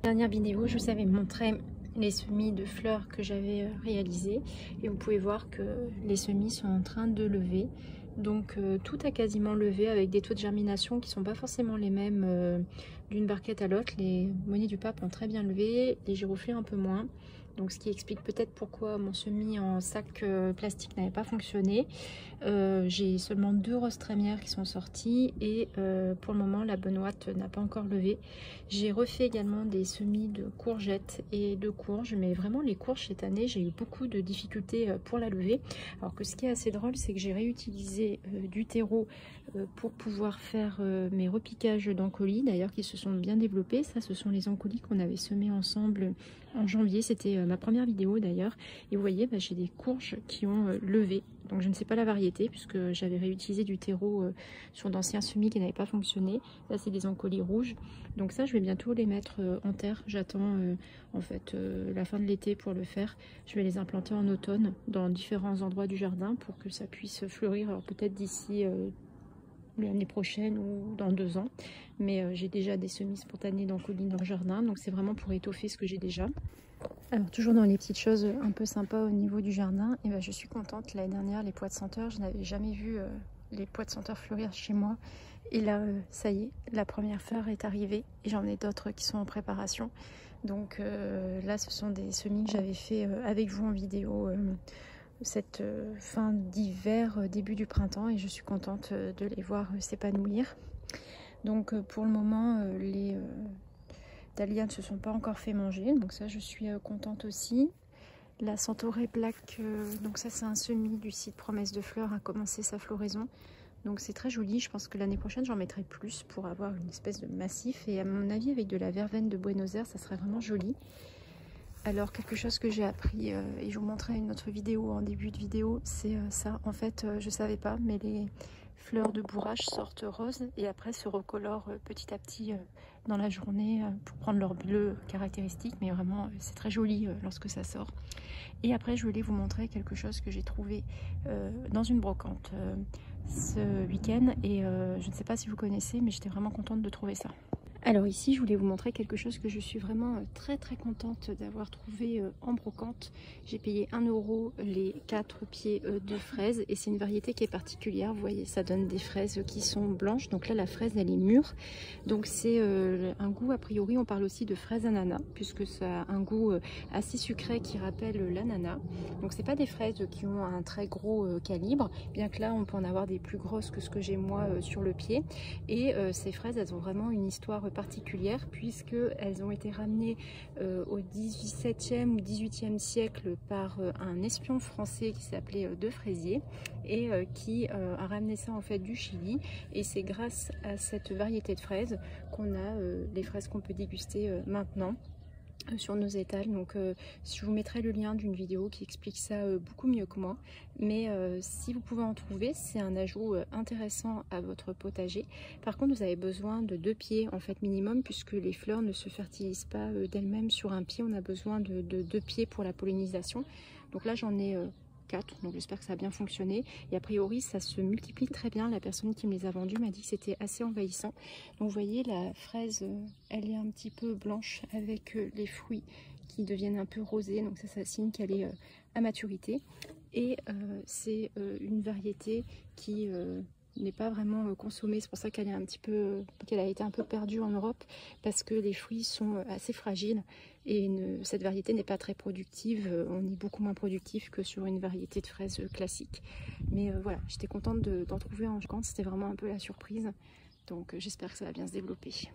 Dernière vidéo, je vous avais montré les semis de fleurs que j'avais réalisés et vous pouvez voir que les semis sont en train de lever. Donc tout a quasiment levé avec des taux de germination qui sont pas forcément les mêmes d'une barquette à l'autre. Les monnaies du pape ont très bien levé, les giroflées un peu moins. Donc ce qui explique peut-être pourquoi mon semis en sac plastique n'avait pas fonctionné. J'ai seulement 2 roses trémières qui sont sorties et pour le moment la benoîte n'a pas encore levé. J'ai refait également des semis de courgettes et de courges, mais vraiment les courges cette année j'ai eu beaucoup de difficultés pour la lever. Alors que ce qui est assez drôle, c'est que j'ai réutilisé du terreau pour pouvoir faire mes repiquages d'encolis, d'ailleurs qui se sont bien développés. Ça, ce sont les encolis qu'on avait semés ensemble en janvier, c'était ma première vidéo d'ailleurs, et vous voyez j'ai des courges qui ont levé. Donc je ne sais pas la variété puisque j'avais réutilisé du terreau sur d'anciens semis qui n'avaient pas fonctionné. Là c'est des encolis rouges, donc ça je vais bientôt les mettre en terre. J'attends en fait la fin de l'été pour le faire. Je vais les implanter en automne dans différents endroits du jardin pour que ça puisse fleurir, alors peut-être d'ici l'année prochaine ou dans 2 ans, mais j'ai déjà des semis spontanés d'encolis dans le jardin, donc c'est vraiment pour étoffer ce que j'ai déjà. Alors toujours dans les petites choses un peu sympas au niveau du jardin, et je suis contente. L'année dernière les pois de senteur, je n'avais jamais vu les pois de senteur fleurir chez moi, et là ça y est, la première fleur est arrivée et j'en ai d'autres qui sont en préparation. Donc là ce sont des semis que j'avais fait avec vous en vidéo cette fin d'hiver, début du printemps, et je suis contente de les voir s'épanouir. Donc pour le moment les dahlias ne se sont pas encore fait manger, donc ça je suis contente aussi. La Centaurée Black, donc ça c'est un semis du site Promesse de Fleurs, a commencé sa floraison, donc c'est très joli. Je pense que l'année prochaine j'en mettrai plus pour avoir une espèce de massif, et à mon avis avec de la verveine de Buenos Aires ça serait vraiment joli. Alors quelque chose que j'ai appris et je vous montrerai une autre vidéo en début de vidéo, c'est ça. En fait je savais pas, mais les fleurs de bourrache sortent roses et après se recolorent petit à petit dans la journée pour prendre leur bleu caractéristique, mais vraiment c'est très joli lorsque ça sort. Et après je voulais vous montrer quelque chose que j'ai trouvé dans une brocante ce week-end, et je ne sais pas si vous connaissez, mais j'étais vraiment contente de trouver ça. Alors ici je voulais vous montrer quelque chose que je suis vraiment très contente d'avoir trouvé en brocante. J'ai payé 1 € les 4 pieds de fraises, et c'est une variété qui est particulière. Vous voyez, ça donne des fraises qui sont blanches, donc là la fraise elle est mûre, donc c'est un goût, a priori on parle aussi de fraise ananas puisque ça a un goût assez sucré qui rappelle l'ananas. Donc c'est pas des fraises qui ont un très gros calibre, bien que là on peut en avoir des plus grosses que ce que j'ai moi sur le pied, et ces fraises elles ont vraiment une histoire particulière puisque elles ont été ramenées au XVIIe ou XVIIIe siècle par un espion français qui s'appelait De Fraisier, et qui a ramené ça en fait du Chili, et c'est grâce à cette variété de fraises qu'on a les fraises qu'on peut déguster maintenant sur nos étals. Donc je vous mettrai le lien d'une vidéo qui explique ça beaucoup mieux que moi, mais si vous pouvez en trouver, c'est un ajout intéressant à votre potager. Par contre vous avez besoin de 2 pieds en fait minimum, puisque les fleurs ne se fertilisent pas d'elles-mêmes sur un pied. On a besoin de 2 pieds pour la pollinisation. Donc là j'en ai 4, donc j'espère que ça a bien fonctionné, et a priori ça se multiplie très bien. La personne qui me les a vendus m'a dit que c'était assez envahissant. Donc vous voyez la fraise elle est un petit peu blanche avec les fruits qui deviennent un peu rosés, donc ça signe qu'elle est à maturité, et c'est une variété qui n'est pas vraiment consommée. C'est pour ça qu'elle est qu'elle a été un peu perdue en Europe, parce que les fruits sont assez fragiles et cette variété n'est pas très productive. On est beaucoup moins productif que sur une variété de fraises classique. Mais voilà, j'étais contente d'en trouver en brocante, c'était vraiment un peu la surprise. Donc j'espère que ça va bien se développer.